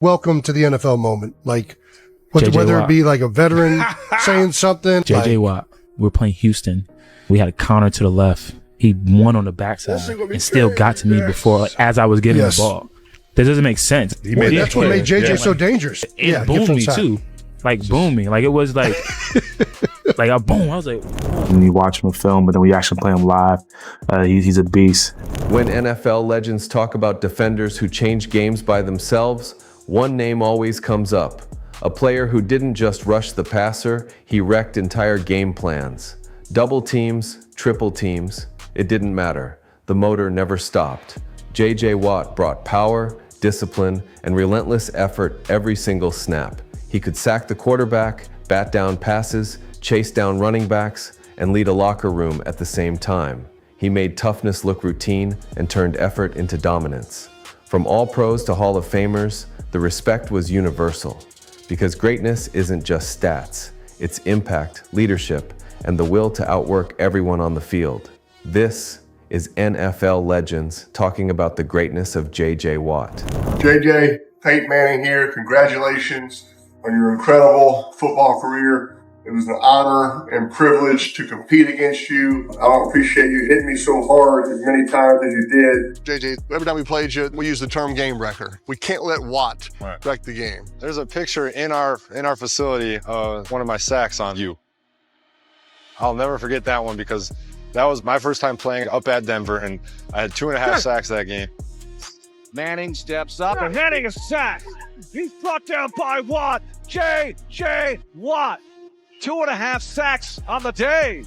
welcome to the NFL moment. Like, whether it be like a veteran saying something. J.J. Watt, we were playing Houston. We had a counter to the left. He won on the backside and still got to me before, like, as I was getting the ball. That doesn't make sense. That's what made JJ so dangerous. It boomed me too. Like, boom me. Like, it was like, like a boom. I was like, when you watch him on film, but then we actually play him live, he's a beast. When NFL legends talk about defenders who change games by themselves, one name always comes up. A player who didn't just rush the passer, he wrecked entire game plans. Double teams, triple teams, it didn't matter. The motor never stopped. J.J. Watt brought power, discipline, and relentless effort every single snap. He could sack the quarterback, bat down passes, chase down running backs, and lead a locker room at the same time. He made toughness look routine and turned effort into dominance. From all pros to Hall of Famers, the respect was universal. Because greatness isn't just stats, it's impact, leadership, and the will to outwork everyone on the field. This is NFL Legends talking about the greatness of J.J. Watt. JJ, Peyton Manning here. Congratulations on your incredible football career. It was an honor and privilege to compete against you. I don't appreciate you hitting me so hard as many times as you did. JJ, every time we played you, we use the term game wrecker. We can't let Watt wreck the game. There's a picture in our facility of one of my sacks on you. I'll never forget that one because that was my first time playing up at Denver, and I had 2.5 sacks that game. Manning steps up and Manning a sack. He's brought down by Watt. J.J. Watt. 2.5 sacks on the day.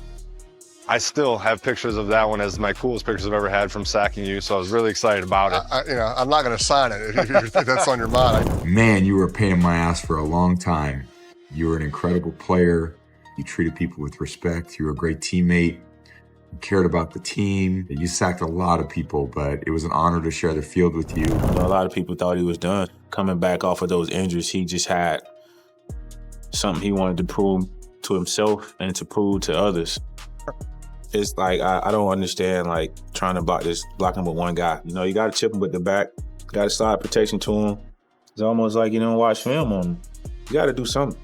I still have pictures of that one as my coolest pictures I've ever had from sacking you, so I was really excited about it. I'm not going to sign it if that's on your mind. Man, you were a pain in my ass for a long time. You were an incredible player. You treated people with respect. You were a great teammate. You cared about the team. You sacked a lot of people, but it was an honor to share the field with you. A lot of people thought he was done. Coming back off of those injuries, he just had something he wanted to prove to himself and to prove to others. It's like, I don't understand, like, trying to block him with one guy. You know, you got to chip him with the back, got to slide protection to him. It's almost like you don't watch film on him. You got to do something.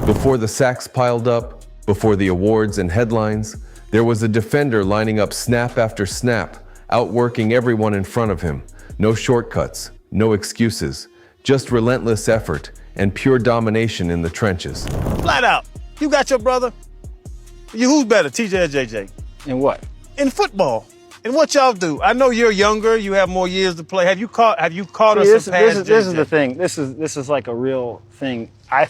Before the sacks piled up, before the awards and headlines, there was a defender lining up snap after snap, outworking everyone in front of him. No shortcuts, no excuses, just relentless effort and pure domination in the trenches. Flat out. You got your brother. Who's better, TJ or JJ? In what? In football. And what y'all do? I know you're younger. You have more years to play. Have you caught us this some past this is the thing. This is like a real thing. I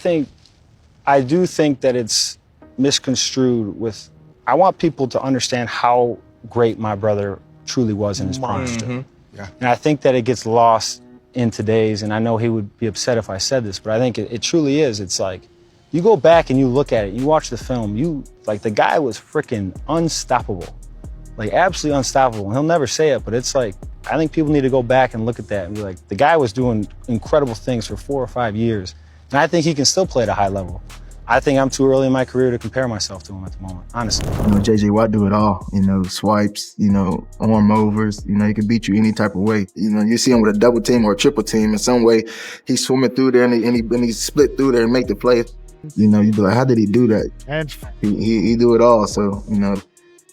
do think that it's misconstrued with. I want people to understand how great my brother truly was in his prime. Yeah. And I think that it gets lost in today's, and I know he would be upset if I said this, but I think it truly is. It's like, you go back and you look at it, you watch the film, the guy was freaking unstoppable. Like, absolutely unstoppable. And he'll never say it, but it's like, I think people need to go back and look at that and be like, the guy was doing incredible things for 4 or 5 years. And I think he can still play at a high level. I think I'm too early in my career to compare myself to him at the moment, honestly. J.J. Watt do it all. Swipes, arm overs. He can beat you any type of way. You see him with a double team or a triple team. In some way, he's swimming through there and he split through there and make the play. You'd be like, how did he do that? And he do it all. So,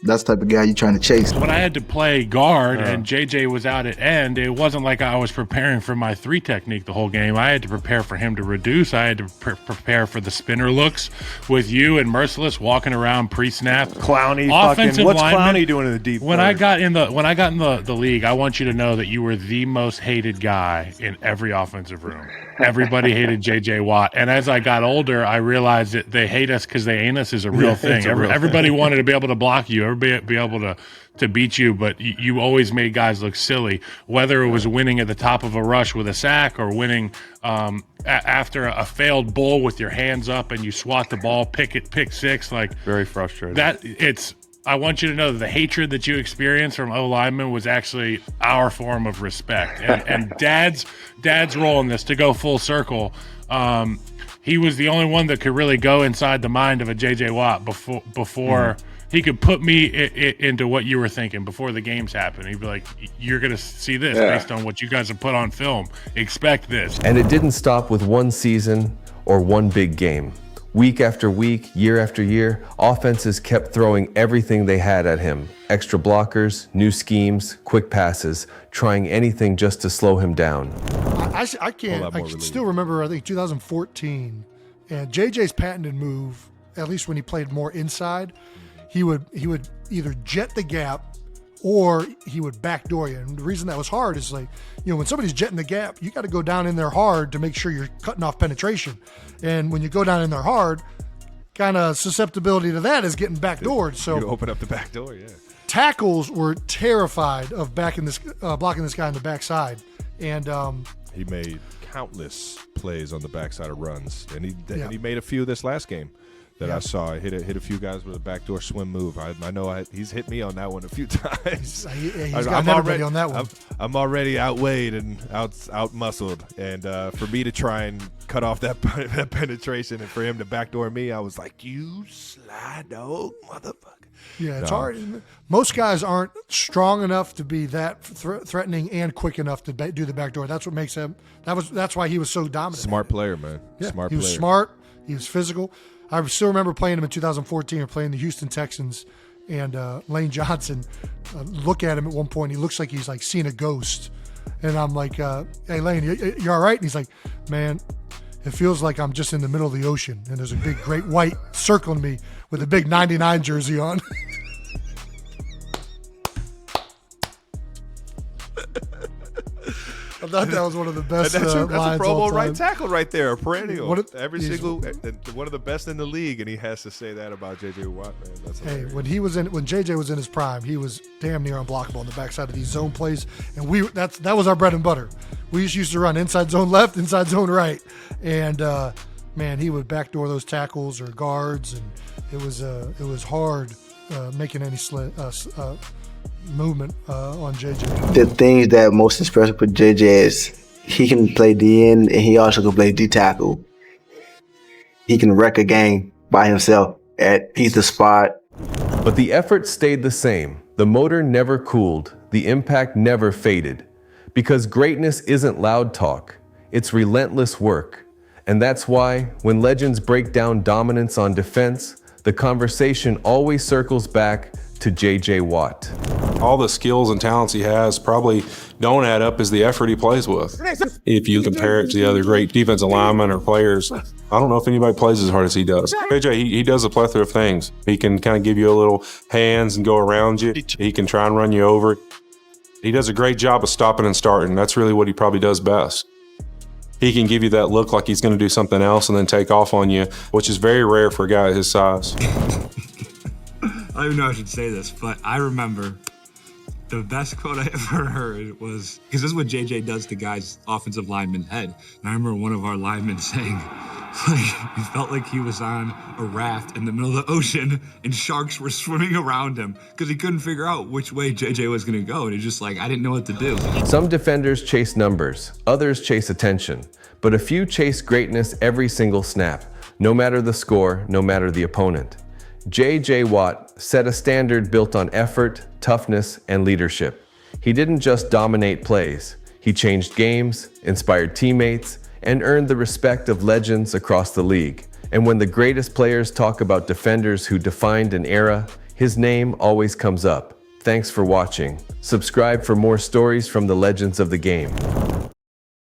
that's the type of guy you're trying to chase. When I had to play guard and JJ was out at end, it wasn't like I was preparing for my 3 technique the whole game. I had to prepare for him to reduce. I had to prepare for the spinner looks with you and Merciless walking around pre-snap. Clowney, what's Clowney doing in the deep? When I got in the league, I want you to know that you were the most hated guy in every offensive room. Everybody hated J.J. Watt. And as I got older, I realized that they hate us because they ain't us is a real thing. Everybody wanted to be able to block you, everybody be able to beat you, but you always made guys look silly, whether it was winning at the top of a rush with a sack or winning after a failed bull with your hands up and you swat the ball, pick six. Like, very frustrating. I want you to know that the hatred that you experienced from O-linemen was actually our form of respect. And Dad's role in this, to go full circle, he was the only one that could really go inside the mind of a J.J. Watt before he could put me into what you were thinking before the games happen. He'd be like, "You're gonna see this based on what you guys have put on film. Expect this." And it didn't stop with one season or one big game. Week after week, year after year, offenses kept throwing everything they had at him. Extra blockers, new schemes, quick passes, trying anything just to slow him down. I can still remember, I think 2014, and JJ's patented move, at least when he played more inside, he would either jet the gap or he would backdoor you. And the reason that was hard is like, when somebody's jetting the gap, you got to go down in there hard to make sure you're cutting off penetration. And when you go down in there hard, kind of susceptibility to that is getting backdoored. So you open up the back door, yeah. Tackles were terrified of blocking this guy on the backside. And he made countless plays on the backside of runs, and he made a few this last game that I saw. Hit a few guys with a backdoor swim move. I know he's hit me on that one a few times. He's got everybody on that one. I'm already outweighed and out muscled, and for me to try and cut off that penetration and for him to backdoor me, I was like, "You slide dog, motherfucker." Yeah, it's hard. Most guys aren't strong enough to be that threatening and quick enough to do the backdoor. That's what makes him. That's why he was so dominant. Smart player, man. Yeah, Smart he was player. smart. He was physical. I still remember playing him in 2014 or playing the Houston Texans, and Lane Johnson look at him at one point. He looks like he's like seeing a ghost, and I'm like, "Hey, Lane, you all right?" And he's like, "Man, it feels like I'm just in the middle of the ocean, and there's a big great white circling me with a big 99 jersey on." I thought that was one of the best that's a lines Pro all Bowl time. right tackle right there, a perennial. One of the best in the league, and he has to say that about J.J. Watt, man. That's hilarious. When JJ was in his prime, he was damn near unblockable on the backside of these zone plays, and that was our bread and butter. We used to run inside zone left, inside zone right, and man, he would backdoor those tackles or guards, and it was hard making any movement on JJ. The things that most impressive with JJ is he can play D end and he also can play D tackle. He can wreck a game by himself at either spot. But the effort stayed the same. The motor never cooled. The impact never faded. Because greatness isn't loud talk. It's relentless work. And that's why, when legends break down dominance on defense, the conversation always circles back to J.J. Watt. All the skills and talents he has probably don't add up as the effort he plays with. If you compare it to the other great defensive linemen or players, I don't know if anybody plays as hard as he does. JJ, he does a plethora of things. He can kind of give you a little hands and go around you. He can try and run you over. He does a great job of stopping and starting. That's really what he probably does best. He can give you that look like he's going to do something else and then take off on you, which is very rare for a guy his size. I don't even know if I should say this, but I remember the best quote I ever heard was, because this is what JJ does to guys' offensive linemen's head. And I remember one of our linemen saying, he felt like he was on a raft in the middle of the ocean and sharks were swimming around him because he couldn't figure out which way JJ was going to go. And he's just like, I didn't know what to do. Some defenders chase numbers, others chase attention, but a few chase greatness every single snap, no matter the score, no matter the opponent. J.J. Watt set a standard built on effort, toughness, and leadership. He didn't just dominate plays. He changed games, inspired teammates, and earned the respect of legends across the league. And when the greatest players talk about defenders who defined an era, his name always comes up. Thanks for watching. Subscribe for more stories from the legends of the game.